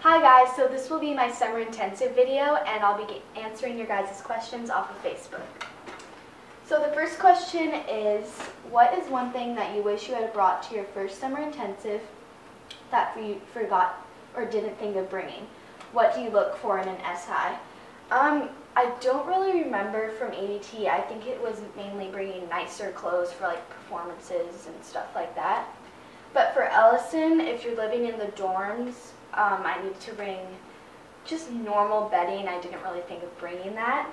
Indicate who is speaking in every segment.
Speaker 1: Hi guys, so this will be my summer intensive video and I'll be answering your guys' questions off of Facebook. So the first question is, what is one thing that you wish you had brought to your first summer intensive that you forgot or didn't think of bringing? What do you look for in an SI? I don't really remember from ADT. I think it was mainly bringing nicer clothes for like performances and stuff like that. But for Ellison, if you're living in the dorms, I need to bring just normal bedding. I didn't really think of bringing that.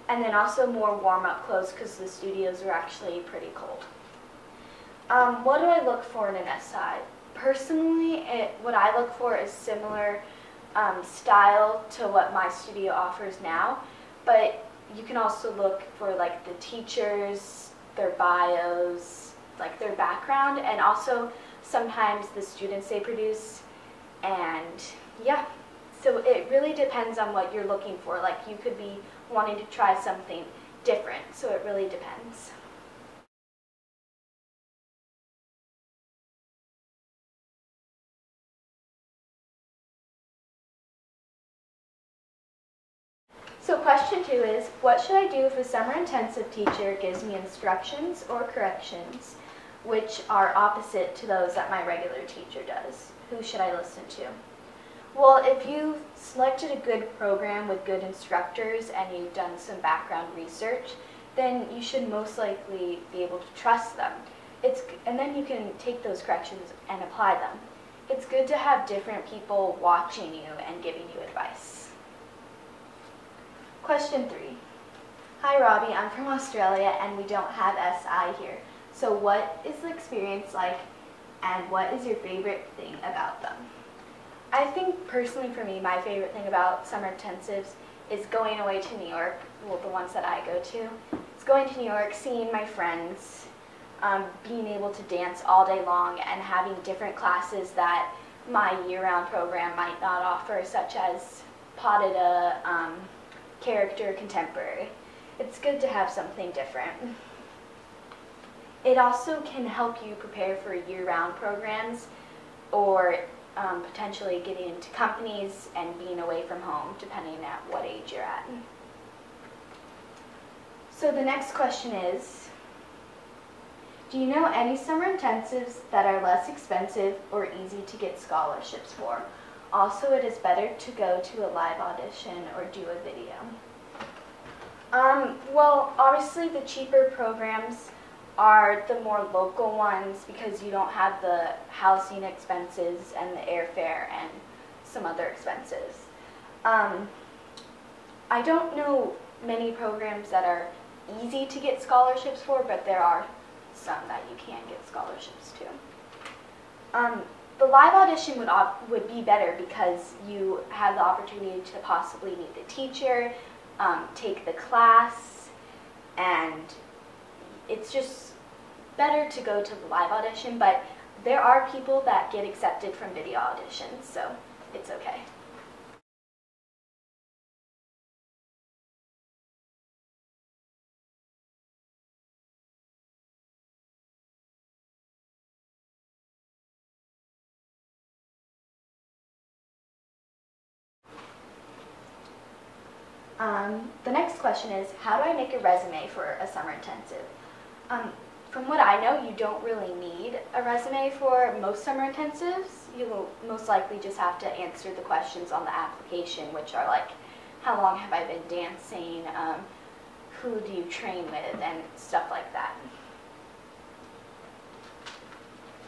Speaker 1: And then also more warm-up clothes because the studios are actually pretty cold. What do I look for in an SI? Personally, what I look for is similar style to what my studio offers now, but you can also look for like the teachers, their bios, like their background, and also sometimes the students they produce. And yeah, so it really depends on what you're looking for. Like you could be wanting to try something different, so it really depends. So question 2 is, what should I do if a summer intensive teacher gives me instructions or corrections which are opposite to those that my regular teacher does? Who should I listen to? Well, if you've selected a good program with good instructors and you've done some background research, then you should most likely be able to trust them. And then you can take those corrections and apply them. It's good to have different people watching you and giving you advice. Question 3. Hi Robbie, I'm from Australia and we don't have SI here. So what is the experience like and what is your favorite thing about them? I think personally for me, my favorite thing about summer intensives is going away to New York, well the ones that I go to. It's going to New York, seeing my friends, being able to dance all day long and having different classes that my year-round program might not offer, such as pas de deux, character, contemporary. It's good to have something different. It also can help you prepare for year-round programs or potentially getting into companies and being away from home, depending on what age you're at. So the next question is, do you know any summer intensives that are less expensive or easy to get scholarships for? Also, it is better to go to a live audition or do a video. Well, obviously the cheaper programs are the more local ones because you don't have the housing expenses and the airfare and some other expenses. I don't know many programs that are easy to get scholarships for, but there are some that you can get scholarships to. The live audition would be better because you have the opportunity to possibly meet the teacher, take the class, and it's just better to go to the live audition, but there are people that get accepted from video auditions, so it's okay. The next question is, how do I make a resume for a summer intensive? From what I know, you don't really need a resume for most summer intensives. You will most likely just have to answer the questions on the application, which are like, how long have I been dancing, who do you train with, and stuff like that.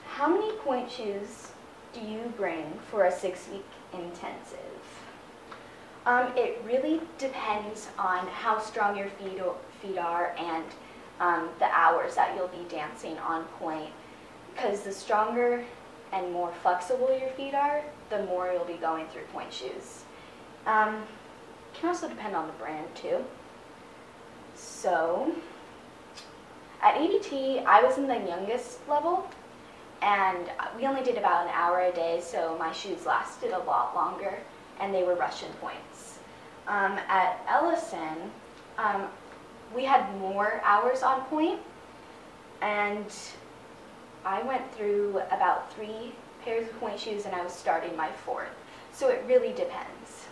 Speaker 1: How many point shoes do you bring for a 6-week intensive? It really depends on how strong your feet are and the hours that you'll be dancing on point, because the stronger and more flexible your feet are, the more you'll be going through point shoes. It can also depend on the brand too. So at ADT, I was in the youngest level and we only did about an hour a day, so my shoes lasted a lot longer and they were Russian points. At Ellison, we had more hours on point, and I went through about 3 pairs of point shoes and I was starting my 4th. So it really depends.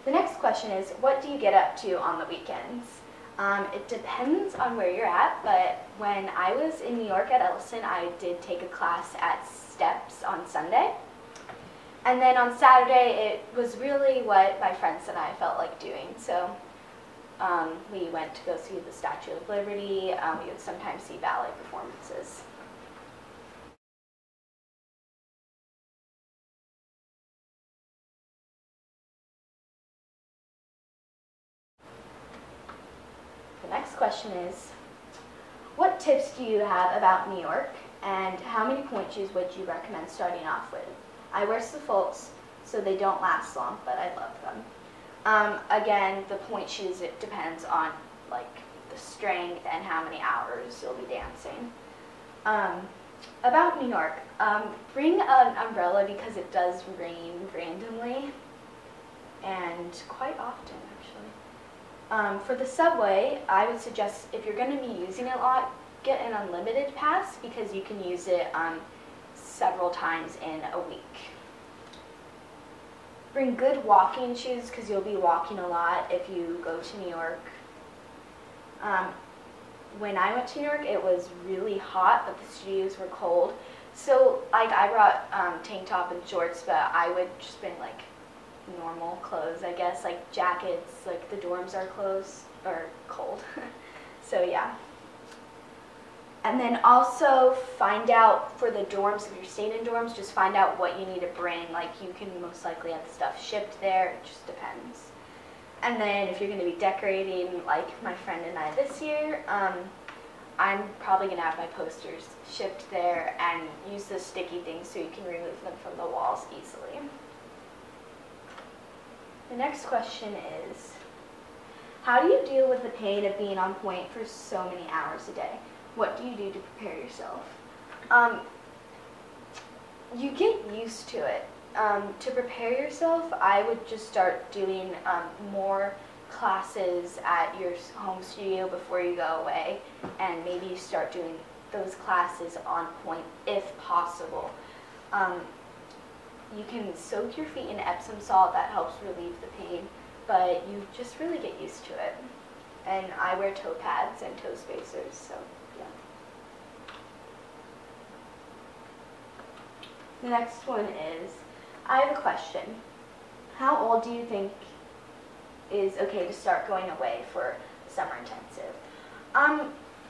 Speaker 1: The next question is, what do you get up to on the weekends? It depends on where you're at, but when I was in New York at Ellison, I did take a class at Steps on Sunday. And then on Saturday, it was really what my friends and I felt like doing. So we went to go see the Statue of Liberty. We would sometimes see ballet performances. The next question is, what tips do you have about New York, and how many point shoes would you recommend starting off with? I wear Suffolks, so they don't last long, but I love them. Again, the point shoes, it depends on like the strength and how many hours you'll be dancing. About New York, bring an umbrella because it does rain randomly, and quite often actually. For the subway, I would suggest if you're going to be using it a lot, get an unlimited pass because you can use it several times in a week. Bring good walking shoes because you'll be walking a lot if you go to New York. When I went to New York, it was really hot, but the studios were cold. So like I brought tank top and shorts, but I would just bring like normal clothes, I guess, like jackets, like the dorms are closed or cold. So yeah. And then also find out for the dorms, if you're staying in dorms, just find out what you need to bring. Like you can most likely have the stuff shipped there, it just depends. And then if you're going to be decorating, like my friend and I this year, I'm probably going to have my posters shipped there and use the sticky things so you can remove them from the walls easily. The next question is, how do you deal with the pain of being on point for so many hours a day? What do you do to prepare yourself? You get used to it. To prepare yourself, I would just start doing more classes at your home studio before you go away, and maybe start doing those classes on point if possible. You can soak your feet in Epsom salt, that helps relieve the pain, but you just really get used to it. And I wear toe pads and toe spacers, so yeah. The next one is, I have a question. How old do you think is okay to start going away for summer intensive?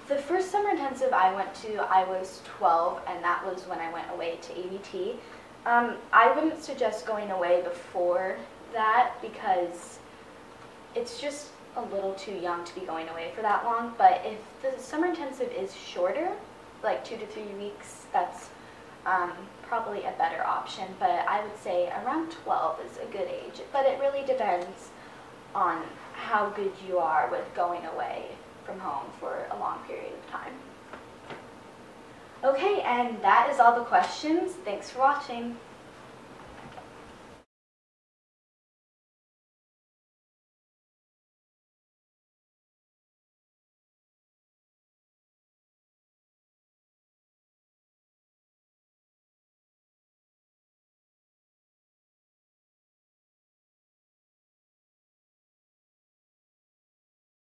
Speaker 1: The first summer intensive I went to, I was 12, and that was when I went away to ABT. I wouldn't suggest going away before that because it's just a little too young to be going away for that long. But if the summer intensive is shorter, like 2 to 3 weeks, that's probably a better option. But I would say around 12 is a good age. But it really depends on how good you are with going away from home for a long period of time. Okay, and that is all the questions. Thanks for watching.